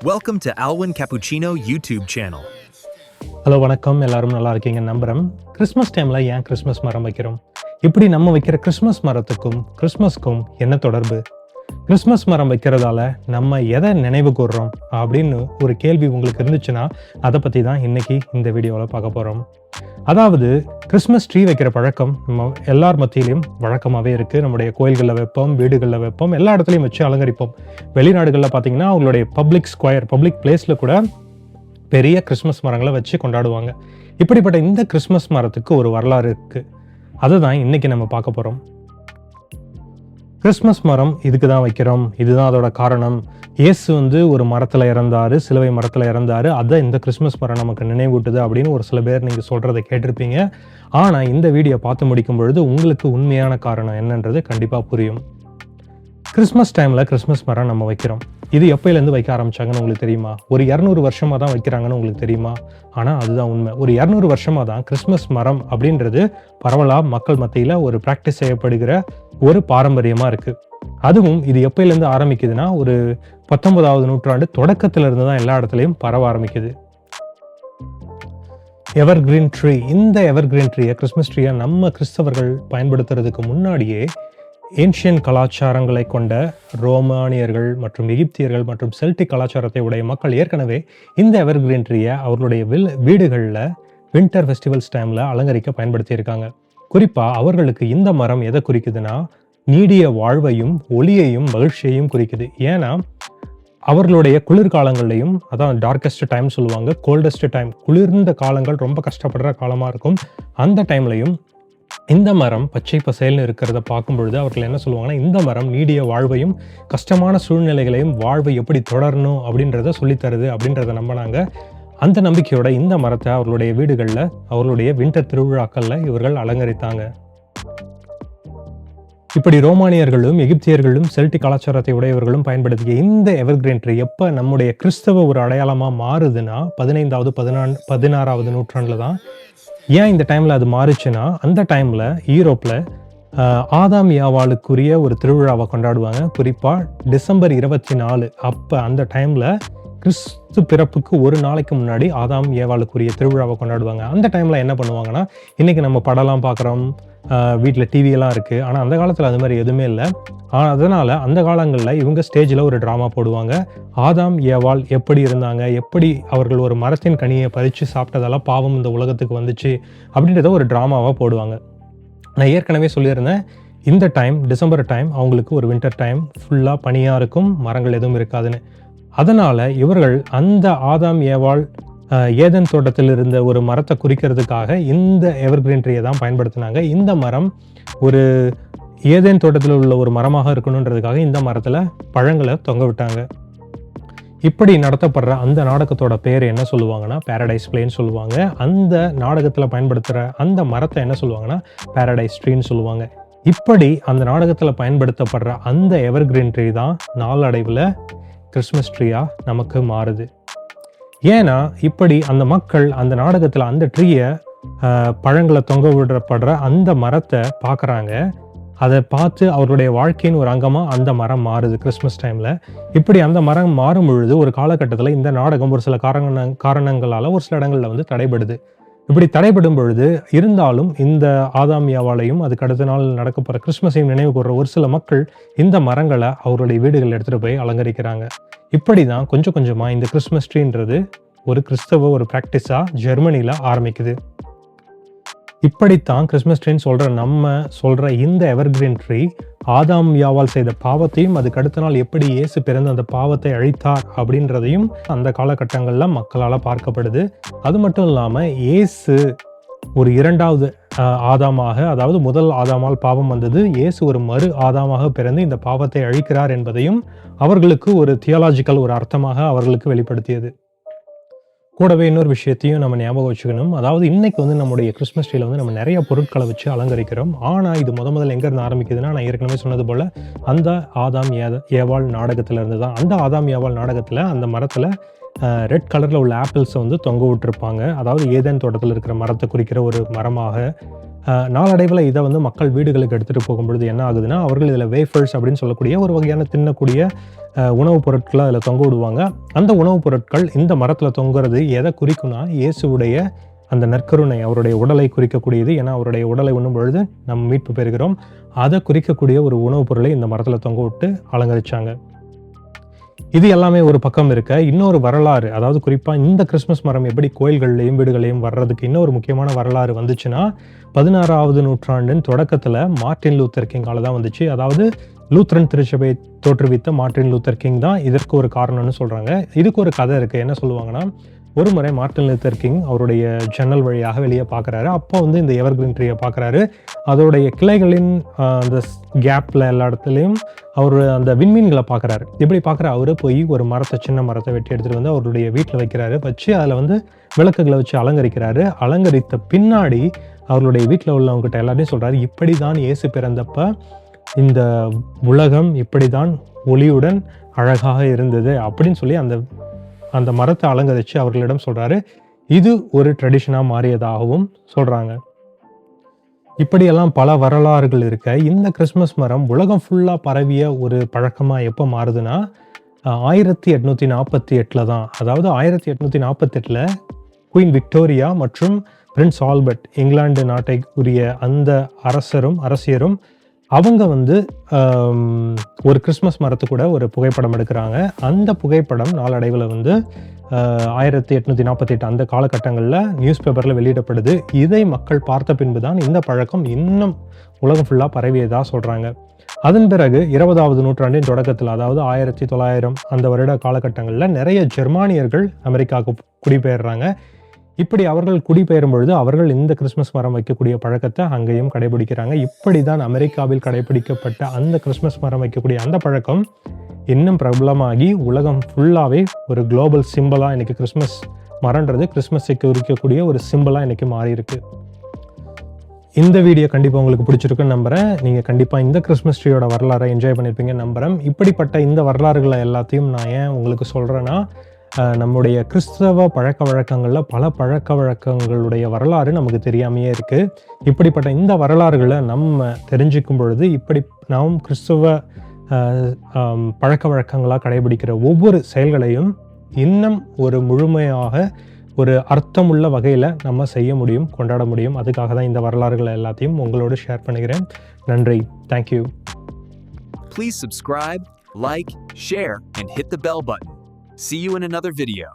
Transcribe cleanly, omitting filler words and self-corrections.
Welcome to Alwyn Cappuccino YouTube channel. Hello வணக்கம், எல்லாரும் நல்லா இருக்கீங்க நம்புகிறேன். கிறிஸ்மஸ் டைமில் ஏன் கிறிஸ்மஸ் மரம் வைக்கிறோம்? இப்படி நம்ம வைக்கிற கிறிஸ்மஸ் மரத்துக்கும் கிறிஸ்மஸ்க்கும் என்ன தொடர்பு? கிறிஸ்மஸ் மரம் வைக்கிறதால நம்ம எதை நினைவு கூர்றோம் அப்படின்னு ஒரு கேள்வி உங்களுக்கு இருந்துச்சுன்னா அதை பற்றி தான் இன்றைக்கி இந்த வீடியோவில் பார்க்க போகிறோம். அதாவது கிறிஸ்மஸ் ட்ரீ வைக்கிற பழக்கம் நம்ம எல்லார் மத்தியிலையும் வழக்கமாகவே இருக்குது. நம்முடைய கோயில்களில் வைப்போம், வீடுகளில் வைப்போம், எல்லா இடத்துலையும் வச்சு அலங்கரிப்போம். வெளிநாடுகளில் பார்த்திங்கன்னா அவங்களுடைய பப்ளிக் பிளேஸில் கூட பெரிய கிறிஸ்மஸ் மரங்களை வச்சு கொண்டாடுவாங்க. இப்படிப்பட்ட இந்த கிறிஸ்மஸ் மரத்துக்கு ஒரு வரலாறு இருக்குது. அதை தான் இன்றைக்கி நம்ம பார்க்க போகிறோம். கிறிஸ்மஸ் மரம் இதுக்கு தான் வைக்கிறோம், இதுதான் அதோட காரணம். இயேசு ஒரு மரத்தில் இறந்தார், சிலுவை மரத்தில் இறந்தார், அதை இந்த கிறிஸ்மஸ் மரம் நமக்கு நினைவூட்டுது அப்படின்னு ஒரு சில பேர் நீங்கள் சொல்கிறத கேட்டிருப்பீங்க. ஆனால் இந்த வீடியோ பார்த்து முடிக்கும் பொழுது உங்களுக்கு உண்மையான காரணம் என்னன்றது கண்டிப்பாக புரியும். கிறிஸ்மஸ் டைமில் கிறிஸ்மஸ் மரம் நம்ம வைக்கிறோம். இது எப்போலேருந்து வைக்க ஆரம்பிச்சாங்கன்னு உங்களுக்கு தெரியுமா? ஒரு 200 வருஷமாக தான் வைக்கிறாங்கன்னு உங்களுக்கு தெரியுமா? ஆனால் அதுதான் உண்மை. ஒரு 200 வருஷமாக தான் கிறிஸ்மஸ் மரம் அப்படின்றது பரவலாக மக்கள் மத்தியில் ஒரு ப்ராக்டிஸ் செய்யப்படுகிற ஒரு பாரம்பரியமாக இருக்குது. அதுவும் இது எப்போலேருந்து ஆரம்பிக்குதுன்னா ஒரு 19ஆவது நூற்றாண்டு தொடக்கத்திலிருந்து தான் எல்லா இடத்துலையும் பரவ ஆரம்பிக்குது. எவர்கிரீன் ட்ரீ, இந்த எவர்கிரீன் ட்ரீயை கிறிஸ்மஸ் ட்ரீயை நம்ம கிறிஸ்தவர்கள் பயன்படுத்துறதுக்கு முன்னாடியே ஏன்ஷியன் கலாச்சாரங்களை கொண்ட ரோமானியர்கள் மற்றும் எகிப்தியர்கள் மற்றும் செல்டிக் கலாச்சாரத்தை உடைய மக்கள் ஏற்கனவே இந்த எவர்கிரீன் ட்ரீயை அவர்களுடைய வீடுகளில் வின்டர் ஃபெஸ்டிவல்ஸ் டைமில் அலங்கரிக்க பயன்படுத்தியிருக்காங்க. குறிப்பாக அவர்களுக்கு இந்த மரம் எதை குறிக்குதுன்னா நீடிய வாழ்வையும் ஒளியையும் மகிழ்ச்சியையும் குறிக்குது. ஏன்னா அவர்களுடைய குளிர்காலங்கள்லையும், அதான் டார்க்கஸ்ட் டைம் சொல்லுவாங்க, கோல்டஸ்ட் டைம், குளிர்ந்த காலங்கள் ரொம்ப கஷ்டப்படுற காலமாக இருக்கும். அந்த டைம்லையும் இந்த மரம் பச்சை பசேல்னு இருக்கிறத பார்க்கும் பொழுது அவர்கள் என்ன சொல்லுவாங்கன்னா, இந்த மரம் நீடிய வாழ்வையும் கஷ்டமான சூழ்நிலைகளையும் வாழ்வை எப்படி தொடரணும் அப்படின்றத சொல்லித்தருது அப்படின்றத நம்பினாங்க. அந்த நம்பிக்கையோட இந்த மரத்தை அவர்களுடைய வீடுகளில் அவர்களுடைய வின்டர் திருவிழாக்களில் இவர்கள் அலங்கரித்தாங்க. இப்படி ரோமானியர்களும் எகிப்தியர்களும் செல்டிக் கலாச்சாரத்தை உடையவர்களும் பயன்படுத்திய இந்த எவர்கிரீன் ட்ரீ எப்போ நம்முடைய கிறிஸ்தவ ஒரு அடையாளமாக மாறுதுன்னா 15ஆவது 16ஆவது நூற்றாண்டில் தான். ஏன் இந்த டைமில் அது மாறுச்சுன்னா, அந்த டைமில் யூரோப்பில் ஆதாம் ஏவாளுக்குரிய ஒரு திருவிழாவை கொண்டாடுவாங்க. குறிப்பாக டிசம்பர் 24. அப்போ அந்த டைமில் கிறிஸ்து பிறப்புக்கு ஒரு நாளைக்கு முன்னாடி ஆதாம் ஏவாளுக்குரிய திருவிழாவை கொண்டாடுவாங்க. அந்த டைமில் என்ன பண்ணுவாங்கன்னா, இன்றைக்கி நம்ம படம்லாம் பார்க்குறோம், வீட்டில் டிவியெல்லாம் இருக்குது. ஆனால் அந்த காலத்தில் அது மாதிரி எதுவுமே இல்லை. அதனால் அந்த காலங்களில் இவங்க ஸ்டேஜில் ஒரு ட்ராமா போடுவாங்க. ஆதாம் ஏவாள் எப்படி இருந்தாங்க, எப்படி அவர்கள் ஒரு மரத்தின் கனியை பறித்து சாப்பிட்டதால பாவம் இந்த உலகத்துக்கு வந்துச்சு அப்படின்றத ஒரு ட்ராமாவாக போடுவாங்க. நான் ஏற்கனவே சொல்லியிருந்தேன், இந்த டைம் டிசம்பர் டைம் அவங்களுக்கு ஒரு வின்டர் டைம், ஃபுல்லாக பனியாக இருக்கும், மரங்கள் எதுவும் இருக்காதுன்னு. அதனால் இவர்கள் அந்த ஆதாம் ஏவாள் ஏதன் தோட்டத்தில் இருந்த ஒரு மரத்தை குறிக்கிறதுக்காக இந்த எவர்கிரீன் ட்ரீயை தான் பயன்படுத்தினாங்க. இந்த மரம் ஒரு ஏதேன் தோட்டத்தில் உள்ள ஒரு மரமாக இருக்கணுன்றதுக்காக இந்த மரத்தில் பழங்களை தொங்க விட்டாங்க. இப்படி நடத்தப்படுற அந்த நாடகத்தோட பேர் என்ன சொல்லுவாங்கன்னா பேரடைஸ் பிளேன்னு சொல்லுவாங்க. அந்த நாடகத்தில் பயன்படுத்துகிற அந்த மரத்தை என்ன சொல்லுவாங்கன்னா பேரடைஸ் ட்ரீன்னு சொல்லுவாங்க. இப்படி அந்த நாடகத்தில் பயன்படுத்தப்படுற அந்த எவர்கிரீன் ட்ரீ தான் நாளடைவில் கிறிஸ்மஸ் ட்ரீயாக நமக்கு மாறுது. ஏன்னா இப்படி அந்த மக்கள் அந்த நாடகத்தில் அந்த ட்ரீயை பழங்களை தொங்க விடப்படுற அந்த மரத்தை பார்க்குறாங்க. அதை பார்த்து அவருடைய வாழ்க்கையின் ஒரு அங்கமாக அந்த மரம் மாறுது கிறிஸ்மஸ் டைமில். இப்படி அந்த மரம் மாறும் பொழுது ஒரு காலகட்டத்தில் இந்த நாடகம் ஒரு சில காரணங்களால் ஒரு சில இடங்களில் தடைபடுது. இப்படி தடைபடும் பொழுது இருந்தாலும் இந்த ஆதாம் ஏவாளையும் அதுக்கு அடுத்த நாள் நடக்க போகிற கிறிஸ்மஸையும் நினைவு கூர்ற ஒரு சில மக்கள் இந்த மரங்களை அவருடைய வீடுகளில் எடுத்துகிட்டு போய் அலங்கரிக்கிறாங்க. இப்படி தான் கொஞ்சம் கொஞ்சமாக இந்த கிறிஸ்மஸ் ட்ரீன்றது ஒரு கிறிஸ்தவ ஒரு ப்ராக்டிஸாக ஜெர்மனியில் ஆரம்பிக்குது. இப்படித்தான் கிறிஸ்மஸ் ட்ரீன்னு சொல்கிற இந்த எவர்கிரீன் ட்ரீ ஆதாம் ஏவாள் செய்த பாவத்தையும் அதுக்கு அடுத்த நாள் எப்படி இயேசு பிறந்து அந்த பாவத்தை அழித்தார் அப்படின்றதையும் அந்த காலகட்டங்களில் மக்களால் பார்க்கப்படுது. அது மட்டும் இல்லாமல் இயேசு ஒரு 2வது ஆதாமாக, அதாவது முதல் ஆதாமால் பாவம் வந்தது, இயேசு ஒரு மறு ஆதாமாக பிறந்து இந்த பாவத்தை அழிக்கிறார் என்பதையும் அவர்களுக்கு ஒரு தியாலாஜிக்கல் ஒரு அர்த்தமாக அவர்களுக்கு வெளிப்படுத்தியது. கூடவே இன்னொரு விஷயத்தையும் நம்ம ஞாபகம் வச்சுக்கணும். அதாவது இன்றைக்கி நம்முடைய கிறிஸ்மஸ் ட்ரீயில் நம்ம நிறைய பொருட்களை வச்சு அலங்கரிக்கிறோம். ஆனால் இது முதல்ல எங்கேருந்து ஆரம்பிக்குதுன்னா, நான் ஏற்கனவே சொன்னது போல் அந்த ஆதாம் ஏவாள் நாடகத்தில் இருந்து தான். அந்த ஆதாம் ஏவாள் நாடகத்தில் அந்த மரத்தில் ரெட் கலரில் உள்ள ஆப்பிள்ஸை தொங்க விட்டுருப்பாங்க. அதாவது ஏதேன் தோட்டத்தில் இருக்கிற மரத்தை குறிக்கிற ஒரு மரமாக நாளடைவில் இதை வந்து மக்கள் வீடுகளுக்கு எடுத்துகிட்டு போகும்பொழுது என்ன ஆகுதுன்னா, அவர்கள் இதில் வேஃபர்ஸ் அப்படின்னு சொல்லக்கூடிய ஒரு வகையான தின்னக்கூடிய உணவுப் பொருட்களை அதில் தொங்க விடுவாங்க. அந்த உணவுப் பொருட்கள் இந்த மரத்தில் தொங்குறது எதை குறிக்கும்னா, இயேசுவுடைய அந்த நற்கருணை, அவருடைய உடலை குறிக்கக்கூடியது. ஏன்னா அவருடைய உடலை உண்ணும் பொழுது நம் மீட்பு பெறுகிறோம். அதை குறிக்கக்கூடிய ஒரு உணவுப் பொருளை இந்த மரத்தில் தொங்க விட்டு அலங்கரிச்சாங்க. இது எல்லாமே ஒரு பக்கம் இருக்க, இன்னொரு வரலாறு, அதாவது குறிப்பாக இந்த கிறிஸ்மஸ் மரம் எப்படி கோயில்கள்லையும் வீடுகளையும் வர்றதுக்கு இன்னொரு முக்கியமான வரலாறு வந்துச்சுன்னா, 16வது நூற்றாண்டின் தொடக்கத்தில் மார்ட்டின் லூத்தர் கிங்கால தான் வந்துச்சு. அதாவது லூத்ரன் திருச்சபை தோற்றுவித்த மார்ட்டின் லூத்தர் கிங் தான் இதற்கு ஒரு காரணம்னு சொல்கிறாங்க. இதுக்கு ஒரு கதை இருக்குது. என்ன சொல்லுவாங்கன்னா, ஒரு முறை மார்ட்டின் லூத்தர் கிங் அவருடைய ஜன்னல் வழியாக வெளியே பார்க்குறாரு. அப்போ வந்து இந்த எவர்கிரீன் ட்ரீயை பார்க்குறாரு. அதோடைய கிளைகளின் அந்த கேப்பில் எல்லா இடத்துலையும் அவர் அந்த விண்மீன்களை பார்க்குறாரு. இப்படி பார்க்குற அவர் போய் ஒரு மரத்தை, சின்ன மரத்தை வெட்டி எடுத்துகிட்டு வந்து அவருடைய வீட்டில் வைக்கிறாரு. வச்சு அதில் வந்து விளக்குகளை வச்சு அலங்கரிக்கிறாரு. அலங்கரித்த பின்னாடி அவருடைய வீட்டில் உள்ளவங்ககிட்ட எல்லாத்தையும் சொல்கிறாரு, இப்படி தான் இயேசு பிறந்தப்ப இந்த உலகம் இப்படி தான் ஒளியுடன் அழகாக இருந்தது அப்படின்னு சொல்லி அந்த மரத்தை அலங்கரித்து அவர்களிடம் சொல்கிறாரு. இது ஒரு ட்ரெடிஷனாக மாறியதாகவும் சொல்கிறாங்க. இப்படியெல்லாம் பல வரலாறுகள் இருக்க, இந்த கிறிஸ்மஸ் மரம் உலகம் ஃபுல்லாக பரவிய ஒரு பழக்கமாக எப்போ மாறுதுன்னா, 1848 தான். அதாவது 1848 குயின் விக்டோரியா மற்றும் பிரின்ஸ் ஆல்பர்ட், இங்கிலாந்து நாட்டை உரிய அந்த அரசியரும் அவங்க வந்து ஒரு கிறிஸ்மஸ் மரத்து கூட ஒரு புகைப்படம் எடுக்கிறாங்க. அந்த புகைப்படம் நாளடைவில் வந்து 1848 அந்த காலகட்டங்களில் நியூஸ் பேப்பரில் வெளியிடப்படுது. இதை மக்கள் பார்த்த பின்பு தான் இந்த பழக்கம் இன்னும் உலகம் ஃபுல்லாக பரவியதாக சொல்கிறாங்க. அதன் பிறகு 20வது நூற்றாண்டின் தொடக்கத்தில், அதாவது 1900 அந்த வருட காலகட்டங்களில் நிறைய ஜெர்மானியர்கள் அமெரிக்காவுக்கு குடிபெயர்றாங்க. இப்படி அவர்கள் குடிபெயரும் பொழுது அவர்கள் இந்த கிறிஸ்மஸ் மரம் வைக்கக்கூடிய பழக்கத்தை அங்கேயும் கடைபிடிக்கிறாங்க. இப்படி தான் அமெரிக்காவில் கடைபிடிக்கப்பட்ட அந்த கிறிஸ்மஸ் மரம் வைக்கக்கூடிய அந்த பழக்கம் இன்னும் பிரபலமாகி உலகம் ஃபுல்லாகவே ஒரு குளோபல் சிம்பிளாக இன்றைக்கி கிறிஸ்மஸ் மரன்றது கிறிஸ்மஸை குறிக்கக்கூடிய ஒரு சிம்பிளாக இன்றைக்கி மாறி இருக்கு. இந்த வீடியோ கண்டிப்பாக உங்களுக்கு பிடிச்சிருக்குன்னு நம்புகிறேன். நீங்கள் கண்டிப்பாக இந்த கிறிஸ்மஸ் ட்ரீயோட வரலாறை என்ஜாய் பண்ணியிருப்பீங்கன்னு நம்புகிறேன். இப்படிப்பட்ட இந்த வரலாறுகளை எல்லாத்தையும் நான் ஏன் உங்களுக்கு சொல்கிறேன்னா, நம்முடைய கிறிஸ்தவ பழக்க வழக்கங்களில் பல பழக்க வழக்கங்களுடைய வரலாறு நமக்கு தெரியாமையே இருக்குது. இப்படிப்பட்ட இந்த வரலாறுகளை நம்ம தெரிஞ்சுக்கும் பொழுது இப்படி நாம் கிறிஸ்தவ பழக்க வழக்கங்களாக கடைபிடிக்கிற ஒவ்வொரு செயல்களையும் இன்னும் ஒரு முழுமையாக ஒரு அர்த்தமுள்ள வகையில் நம்ம செய்ய முடியும், கொண்டாட முடியும். அதுக்காக தான் இந்த வரலாறுகளை எல்லாத்தையும் உங்களோடு ஷேர் பண்ணுகிறேன். நன்றி. Thank you. Please subscribe, like, share, and hit the bell button. See you in another video.